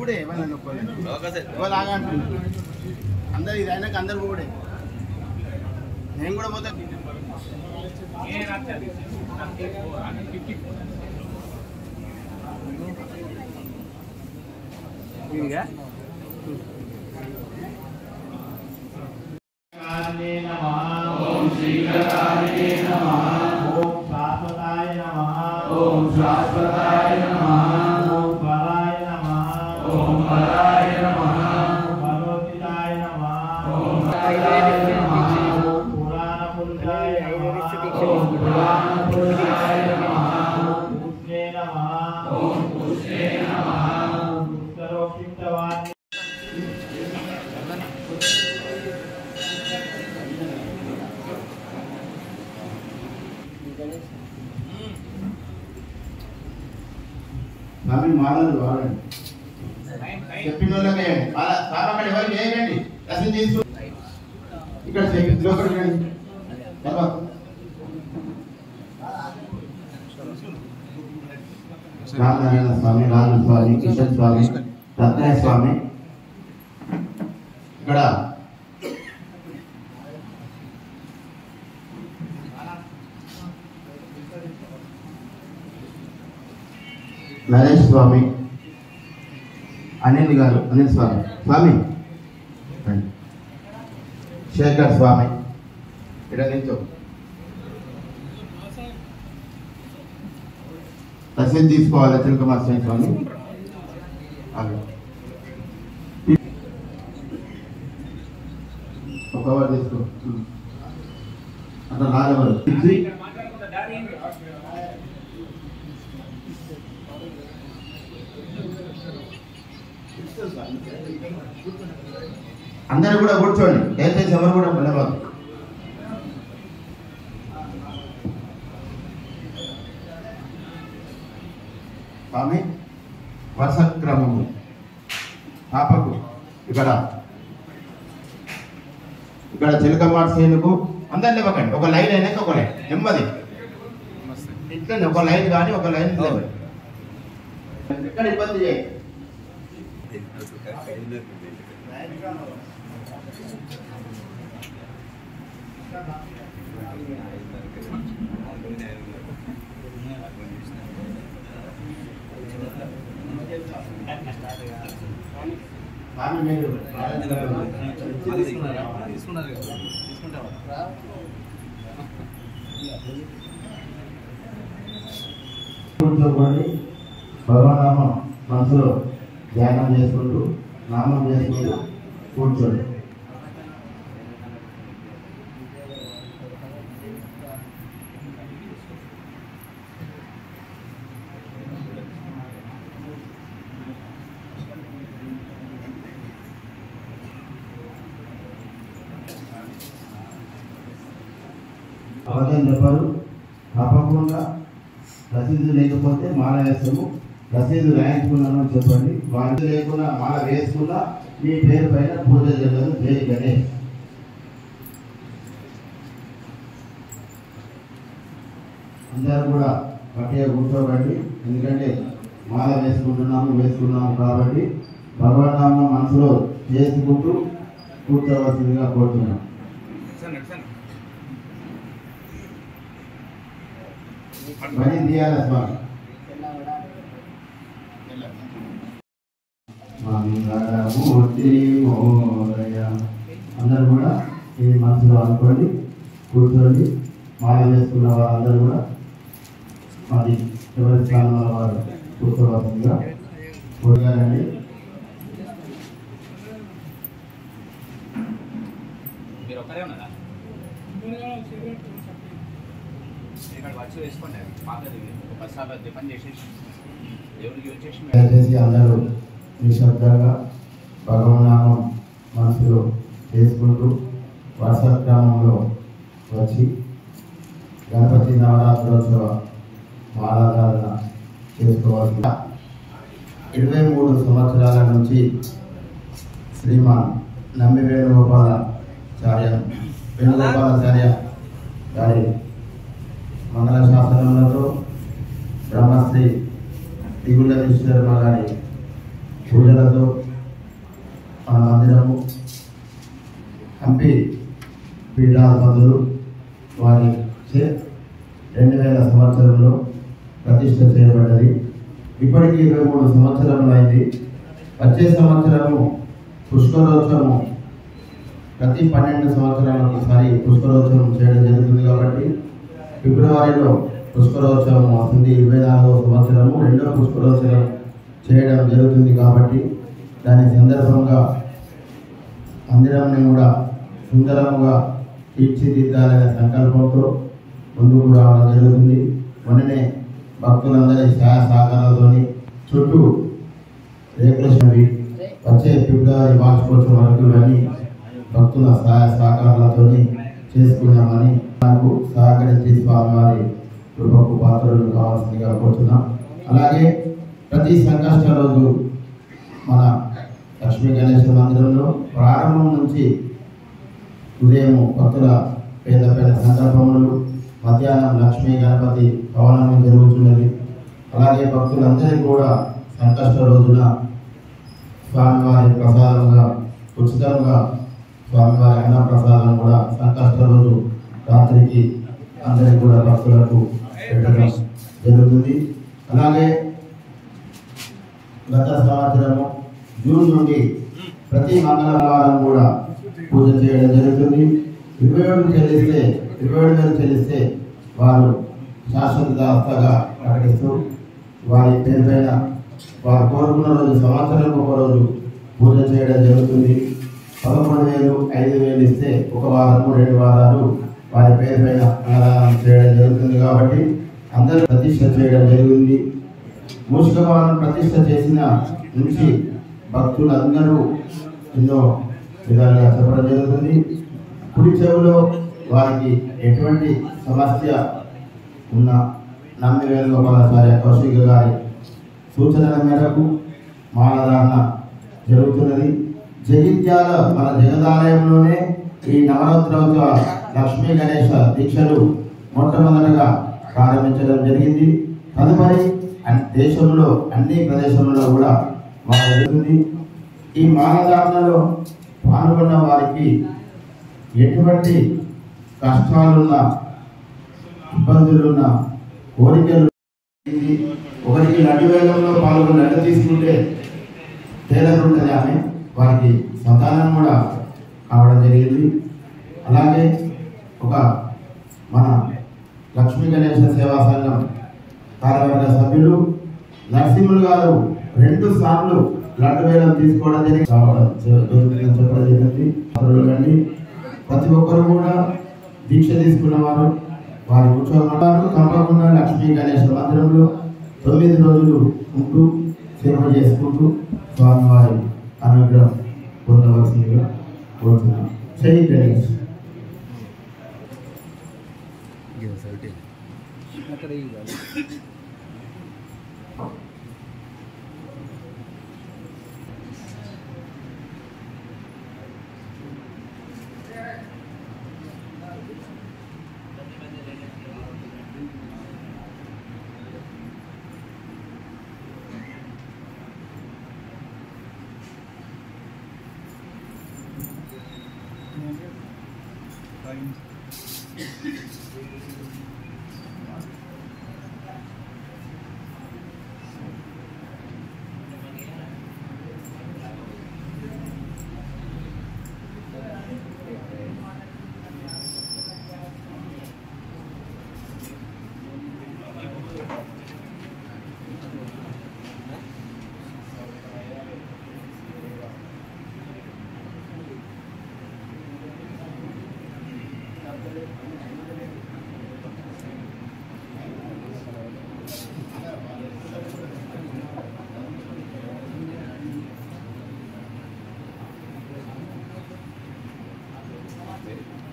పోడే ఎవరైనా ఎవరు అందరు ఇది అయినాక అందరు పోడే నేను కూడా పోతే ओम श्रीकारिणे नमः ओम शाश्वताय नमः ओम शाश्वताय नमः ओम पराय नमः ओम पराय नमः भगवतीय नमः ओम पराय नमः ओम पुराण पुरुषाय नमः ओम पुराण पुरुषाय नमः पुष्णे नमः ओम पुष्णे नमः उत्तरोक्तवान् నమ్మి మాలలు వాడండి చెప్పిన వాళ్ళకే సార్ అక్కడ ఎవరు చేయకండి రసీదు తీసుకో ఇక్కడ లోపలికి తర్వాత రామనారాయణ స్వామి రాజు స్వామి కిషన్ స్వామి రత్నయ్య స్వామి ఇక్కడ నరేష్ స్వామి అనిల్ గారు అనిల్ స్వామి స్వామి శేఖర్ స్వామి ఇక్కడ నించో రసీదు తీసుకోవాలి తిరుకుమార్ స్వామి ఒక కవర్ తీసుకో అట్లా రాజవరు అందరూ కూడా కూర్చోండి దయచేసి ఎవరు కూడా వెళ్ళబాదు స్వామి వరుస క్రమము పాపకు ఇక్కడ చిలకమార్ సేనుకు అందరిని ఇవ్వకండి ఒక లైన్ అయినాక ఒక లైన్ నెమ్మది ఇట్లా ఒక లైన్ కానీ ఒక లైన్ ఇక్కడ ఇబ్బంది చేయండి కూర్చోబడి భగవన్నామం మనసులో ధ్యానం చేసుకుంటూ నామం చేసుకుంటూ కూర్చోండి అబద్ధం చెప్పారు తప్పకుండా రసీదు లేకపోతే మాల వేస్తాము రసీదు రాయించుకున్నాను అని చెప్పండి వాళ్ళు లేకుండా మాల వేసుకున్నా మీ పేరు పైన పూజ జరగదు జై గణేష్ అందరూ కూడా గట్టిగా కూర్చోకండి ఎందుకంటే మాల వేసుకున్నాము కాబట్టి భగవన్నామం మనసులో చేసుకుంటూ కూర్చోవలసిందిగా కోరుతున్నాం పని తీయాలి స్వామి మంగళమూర్తి మోరయ అందరూ కూడా ఈ మనసులో అనుకోండి కూర్చోండి మాల వేసుకున్న వాళ్ళందరూ కూడా మరి ఎవరి స్థానంలో వారు కూర్చోవలసిందిగా కోరారండి దయచేసి అందరూ నిశ్శబ్దంగా భగవన్నామం మనసులో చేసుకుంటూ వర్ష గ్రామంలో వచ్చి గణపతి నవరాత్రోత్సవ మాలాధారణ చేసుకోవాల్సిన 23 సంవత్సరాల నుంచి శ్రీమాన్ నమ్మి వేణుగోపాలాచార్య గారి మంగళ శాసనములతో బ్రహ్మశ్రీ తిగుళ్ళ విశ్వకర్మ గారి పూజలతో మన మందిరము హంపి పీఠాధిపతులు వారి 2000 సంవత్సరంలో ప్రతిష్ఠ చేయబడ్డది. ఇప్పటికీ 23 సంవత్సరములు అయింది. వచ్చే సంవత్సరము పుష్కరోత్సవము ప్రతి 12 సంవత్సరాలకు ఒకసారి పుష్కరోత్సవం చేయడం జరుగుతుంది. కాబట్టి ఫిబ్రవరిలో పుష్కరోత్సవం వస్తుంది. 24వ సంవత్సరము రెండో పుష్కరోత్సవం చేయడం జరుగుతుంది. కాబట్టి దాని సందర్భంగా మందిరాన్ని కూడా సుందరముగా తీర్చిదిద్దాలనే సంకల్పంతో ముందుకు రావడం జరుగుతుంది. మొన్ననే భక్తులందరి సహాయ సహకారాలతోని చుట్టూ రేకులవి వచ్చే ఫిబ్రవరి వార్షికోత్సవం వరకు ఇవన్నీ భక్తుల సహాయ సహకారాలతో చేసుకున్నామని నాకు సహకరించి స్వామివారి కృపకు పాత్రలు కావాల్సిందిగా కోరుతున్నాం. అలాగే ప్రతి సంకష్ట రోజు మన లక్ష్మీ గణేశ మందిరంలో ప్రారంభం నుంచి ఉదయం భక్తుల పేద సందర్భములు, మధ్యాహ్నం లక్ష్మీ గణపతి భవనం జరుగుతున్నది. అలాగే భక్తులందరికీ కూడా సంకష్ట రోజున స్వామివారి ప్రసాదంగా ఉచితంగా స్వామివారి అన్న ప్రసాదం కూడా సంకష్ట రోజు రాత్రికి అందరికీ కూడా భక్తులకు పెట్టడం జరుగుతుంది. అలాగే గత సంవత్సరము జూన్ నుండి ప్రతి మంగళవారం కూడా పూజ చేయడం జరుగుతుంది. 27,000 చెల్లిస్తే వారు శాశ్వత దాతగా ప్రకటిస్తూ వారి పేరు పైన వారు కోరుకున్న రోజు సంవత్సరం ఒక రోజు పూజ చేయడం జరుగుతుంది. 11,000, 5,000 ఇస్తే ఒక వారము 2 వారాలు వారి పేరు పైన అన్నదానం చేయడం జరుగుతుంది. కాబట్టి అందరూ ప్రతిష్ఠ చేయడం జరిగింది. మూషిక భవనం ప్రతిష్ఠ చేసిన నుంచి భక్తులందరూ ఎన్నో విధాలుగా చెప్పడం జరుగుతుంది. కుడి చెవులో వారికి ఎటువంటి సమస్య ఉన్న నమ్మివేణుగోపాలాచార్య కౌశిక గారి సూచనల మేరకు మాలధారణ జరుగుతున్నది. జగిత్యాల మన జగదాలయంలోనే ఈ నవరాత్రోత్సవ లక్ష్మీ గణేశ దీక్షలు మొట్టమొదటగా ప్రారంభించడం జరిగింది. తదుపరి దేశంలో అన్ని ప్రదేశంలో కూడా జరుగుతుంది. ఈ మాలధారణలో పాల్గొన్న వారికి ఎటువంటి కష్టాలున్నా, ఇబ్బందులున్నా, కోరికలు ఒకరికి లడ్డు వేలంలో పాల్గొని లడ్డు తీసుకుంటే తేలనుంటుంది ఆమె వారికి సంతానం కూడా కావడం జరిగింది. అలాగే ఒక మన లక్ష్మీ గణేశ సేవా సంఘం కార్యవర్గ సభ్యులు నరసింహులు గారు 2 సార్లు లడ్డు వేలం తీసుకోవడం చెప్పడం జరిగింది. ప్రతి ఒక్కరు కూడా దీక్ష తీసుకున్నవారు వారి కూర్చోమన్నారు. తప్పకుండా లక్ష్మీ గణేశ మందిరంలో 9 రోజులు ఉంటూ సేవ చేసుకుంటూ స్వామివారి అనుగ్రహం పొందవలసిందిగా కోరుతున్నాను. జై గణేష్.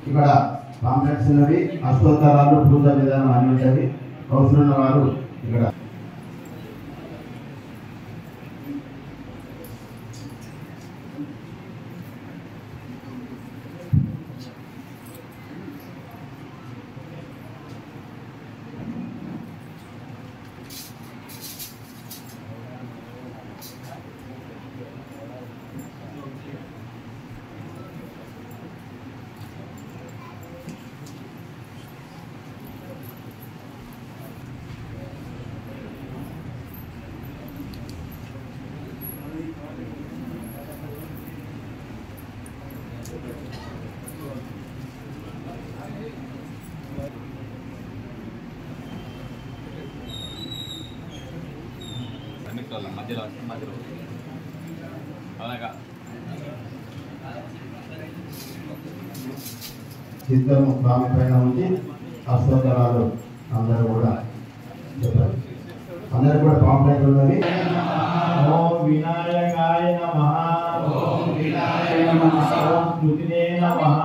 ఇక్కడ పాంప్లెట్స్ ఉన్నవి, అష్టోత్తరాలు, పూజా విధానం అన్ని ఉంటాయి. అవసరం వారు ఇక్కడ మధ్యలో అలాగా చిత్తము స్వామి పైన ఉంచి అష్టోత్తరాలు అందరూ కూడా చెప్పారు. అందరూ కూడా పాంప్లెట్ ఉన్నది. ఓం వినాయకాయ నమః. ఓం వినాయకాయ నమః. ఓం స్తుతినే నమః.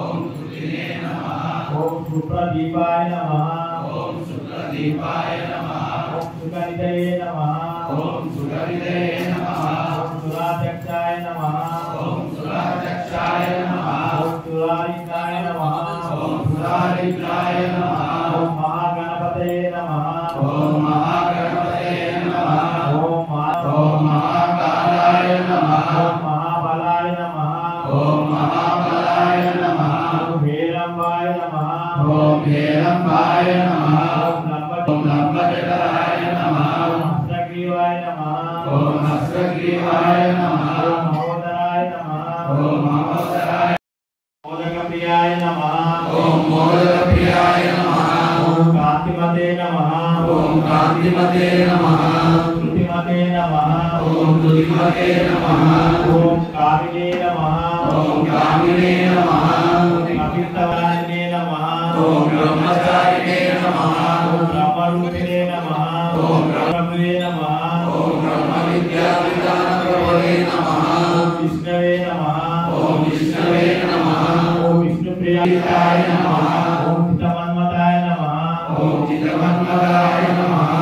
ఓం స్తుతినే నమః. ఓం సుప్రదీపాయ నమః. ఓం సుప్రదీపాయ నమః. ఓం సుగంధయే నమః. ఓం సుగంధయే నమః. ఓం సురాధ్యక్షాయ నమః. ఓం సురాధ్యక్షాయ నమః. ఓం సురారికాయ నమః. ఓం సురారికాయ నమః. ఓం మహాగణపతయే నమః. ఓం మహాగణపతయే నమః. ఓం మహాకాలాయ నమః. ఓం మహాబలాయ నమః. ఓం మహాబలాయ నమః. ఓం హేరంబాయ నమః. ఓం హేరంబాయ నమః. ఓం నంబజఠరాయ నమః. ఓం హస్రగ్రీవాయ నమః. ఓం హస్రగ్రీవాయ నమః. ఓం మహోదరాయ నమః. ఓం మహోదరాయ మోదకప్రియాయ నమః. ఓం మోదకప్రియాయ నమః. ఓం కాంతిమతే నమః. ఓం కాంతిమతే నమః. స్తుతిమతే నమః. ఓం స్తుతిమతే నమః. ఓం కామినే నమః. ఓం కామినే నమః. అభిత్తవారిణే నమః. ఓం బ్రహ్మచారిణే నమః. ఓం బ్రహ్మరూపిణే నమః. ఓం బ్రహ్మవే నమః. ఓం బ్రహ్మ విద్యావిధానప్రభవే నమః. ఓం విష్ణవే నమః. ఓం విష్ణవే నమః. ఓం విష్ణుప్రియాయ నమః. ఓం చిత్తమన్మతాయ నమః. ఓం చిత్తమన్మతాయ నమః.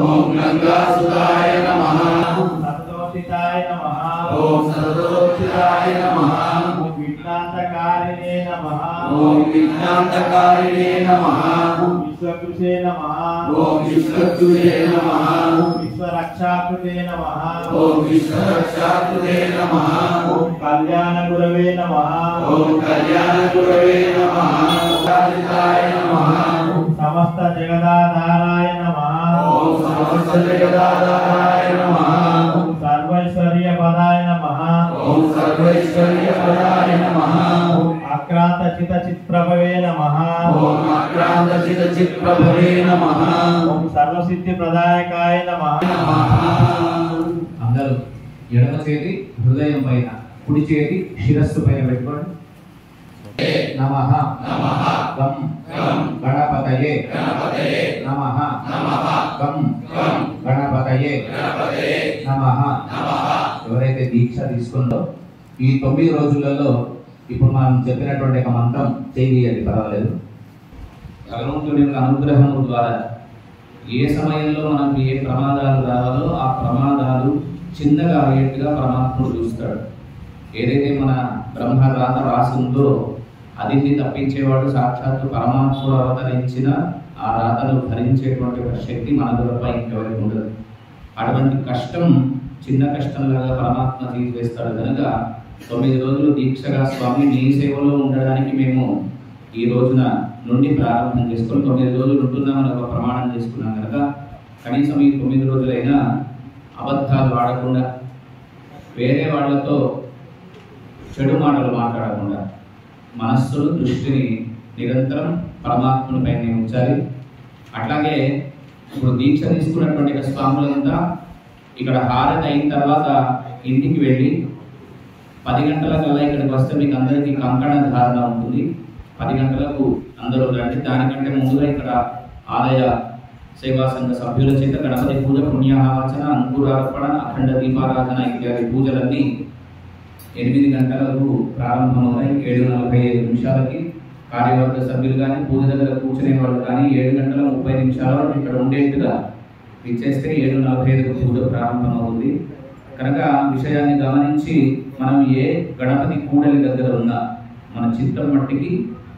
ఓం గంగాసుతాయ నమః. ఓం సతతోషితాయ నమః. ఓం సతతోషితాయ నమః. ఓం విఘ్నాంతకారిణే నమః. ఓం విఘ్నాంతకారిణే నమః. ఓం విశ్వకృషే నమః. ఓం విశ్వకృషే నమః. ఓం విశ్వరక్షాకృతే నమః. ఓం విశ్వరక్షాకృతే నమః. ఓం కళ్యాణ గురవే నమః. ఓం కళ్యాణ గురవే నమః. ఓంకారితాయ నమః. ఓం సమస్త జగదాధారాయ నమః. ఓం సమస్త జగదాధారాయ నమః. ఓం సర్వైశ్వర్య పదాయ నమః. ఓం సర్వైశ్వర్య పదాయ నమః. ఓం అక్రాంత చిత చిత్ప్రభవే నమః. ఓం అక్రాంత చిత చిత్ప్రభవే నమః. ఓం సర్వసిద్ధి ప్రదాయకాయ నమః. అందరూ ఎడమ చేతి హృదయం పైన, కుడి చేతి శిరస్సు పైన పెట్టుకోండి. నమః నమః గం గం గణపతయే గణపతయే నమః నమః గం గం గణపతయే గణపతయే నమః నమః. ఎవరైతే దీక్ష తీసుకుందో ఈ 9 రోజులలో ఇప్పుడు మనం చెప్పినటువంటి ఒక మంత్రం చేయాలి, పర్వాలేదు. భగవంతుడి యొక్క అనుగ్రహం ద్వారా ఏ సమయంలో మనకు ఏ ప్రమాదాలు రావాలో ఆ ప్రమాదాలు చిన్నగా అయ్యేట్టుగా పరమాత్ముడు చూస్తాడు. ఏదైతే మన బ్రహ్మ రాత రాసిందో అది తప్పించేవాడు సాక్షాత్తు పరమాత్ముడు అవతరించిన ఆ రాతను భరించేటువంటి ఒక శక్తి మన దొరపై ఇంకెవరికి ఉండదు. అటువంటి కష్టం చిన్న కష్టంలాగా పరమాత్మ తీసివేస్తాడు. కనుక 9 రోజులు దీక్షగా స్వామి నీ సేవలో ఉండడానికి మేము ఈ రోజున నుండి ప్రారంభం చేసుకొని 9 రోజులు ఉంటున్నామని ఒక ప్రమాణం చేసుకున్నాం. కనుక కనీసం ఈ 9 రోజులైనా అబద్ధాలు ఆడకుండా, వేరే వాళ్ళతో చెడు మాటలు మాట్లాడకుండా మనస్సును దృష్టిని నిరంతరం పరమాత్మని పైన ఉంచాలి. అట్లాగే ఇప్పుడు దీక్ష తీసుకున్నటువంటి స్వాములంతా ఇక్కడ హారతి అయిన తర్వాత ఇంటికి వెళ్ళి 10 గంటలకల్లా ఇక్కడికి వస్తే మీకు అందరికీ కంకణ ధారణ ఉంటుంది. 10 గంటలకు అందరూ రండి. దానికంటే ముందుగా ఇక్కడ ఆలయ సేవా సంఘ సభ్యుల చేత గణపతి పూజ, పుణ్యాహవచన, అంకురార్పణ, అఖండ దీపారాధన ఇత్యాది పూజలన్నీ 8 గంటలకు ప్రారంభమవుతాయి. 7:45 కార్యవర్గ సభ్యులు కానీ పూజ దగ్గర కూర్చునే వాళ్ళు కానీ 7:30 వరకు ఇక్కడ ఉండేట్టుగా ఇచ్చేస్తే 7:45 పూజ ప్రారంభమవుతుంది. కనుక విషయాన్ని గమనించి మనం ఏ గణపతి కూడలి దగ్గర ఉన్నా మన చిత్తం మట్టికి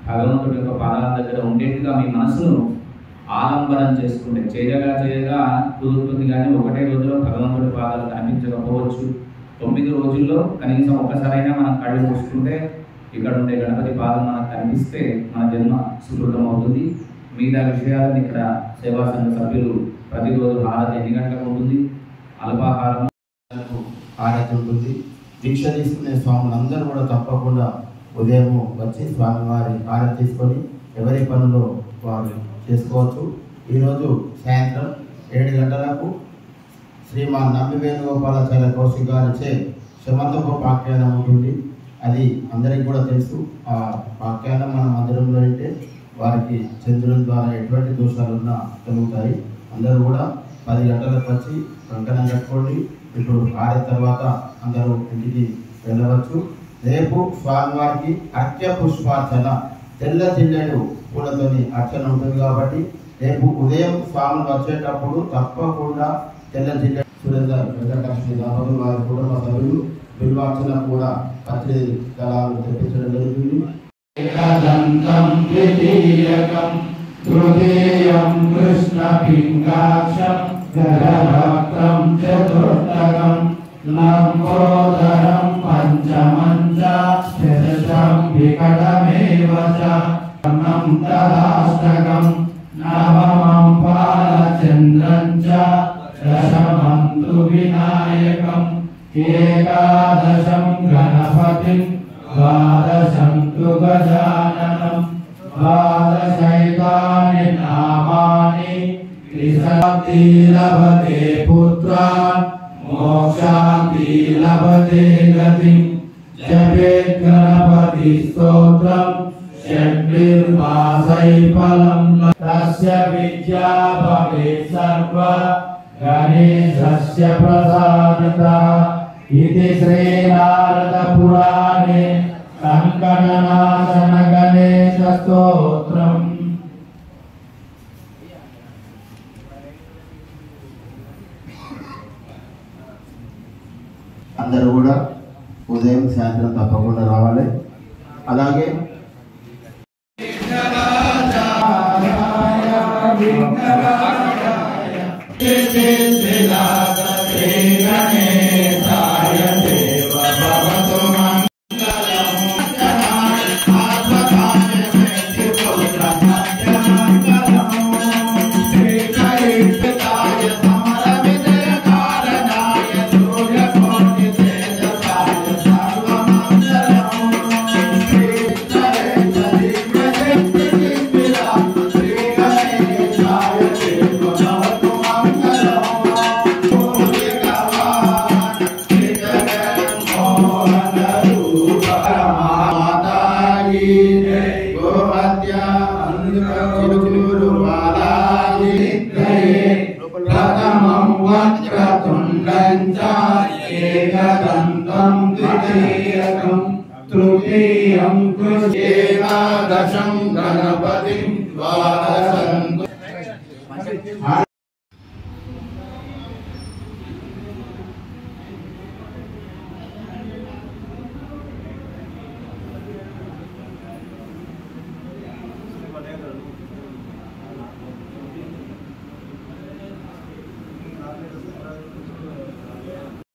భగవంతుడి యొక్క పాదాల దగ్గర ఉండేట్టుగా మీ మనసును ఆలంబనం చేసుకుంటే చేయగా కుదురుతుంది. కానీ ఒకటే రోజులో భగవంతుడి పాదాలు కనిపించకపోవచ్చు. 9 రోజుల్లో కనీసం ఒక్కసారైనా మనం కళ్ళు మూసుకుంటే ఇక్కడ ఉండే గణపతి పాదం మనకు కనిపిస్తే మన జన్మ సుకృతం అవుతుంది. మిగతా విషయాలను ఇక్కడ సేవా సంఘ సభ్యులు ప్రతిరోజు హారతి 8 గంటలకు ఉంటుంది. అల్పాహారం హారతి ఉంటుంది. దీక్ష తీసుకునే స్వాములందరూ కూడా తప్పకుండా ఉదయం వచ్చి స్వామివారి కార్యం తీసుకొని ఎవరి పనులు వారు చేసుకోవచ్చు. ఈరోజు సాయంత్రం 7 గంటలకు శ్రీమాన్ నంబి వేణుగోపాలాచార్య కౌశిక్ గారిచే శమంతపు పాఖ్యానం ఉంటుంది. అది అందరికీ కూడా తెలుసు. ఆ పాఖ్యానం మన మందిరంలో అయితే వారికి చంద్రుని ద్వారా ఎటువంటి దోషాలున్నా కలుగుతాయి. అందరూ కూడా 10 గంటలకు వచ్చి కంకణం కట్టుకోండి. ఇప్పుడు కార్య తర్వాత అందరూ ఇంటికి వెళ్ళవచ్చు. రేపు స్వామివారికి అర్ఘ్య పుష్పార్చన తెల్ల జిల్లెడు పూలతోని అర్చన ఉంటుంది కాబట్టి రేపు ఉదయం స్వాములు వచ్చేటప్పుడు తప్పకుండా తెల్ల జిల్లెడు సురేందర్ వెంకటలక్ష్మి దంపతులు వారి కుటుంబ సభ్యులు బిల్వార్చన కూడా పత్రి దళాలు తెప్పించడం జరుగుతుంది. తృతీయం కృష్ణ పింగాక్షం గరభక్తం చతుర్థకం లంబోదరం పంచమంచ శతశం వికటమేవ చ తదాష్టకం నవమం పాలచంద్రం చ దశమం తు వినాయకం ఏకాదశం గణపతిం ద్వాదశం తు గజాననం ద్వాదశైతాని నామాని త్రిశక్తి లభతే పుత్రాన్ మోక్షాంతి లభతే గతిం జపేత్ గణపతి స్తోత్రం షడ్భిర్మాసై ఫలం తస్య విద్యా భవేత్ సర్వ గణేశస్య ప్రసాదితః ఇతి శ్రీ నారద పురాణే కంకణనాశన గణేశ స్తోత్రం. అందరూ కూడా ఉదయం సాయంత్రం తప్పకుండా రావాలి. అలాగే తృతీయం కృష్ణేనాదశం గణపతిం ద్వాదశ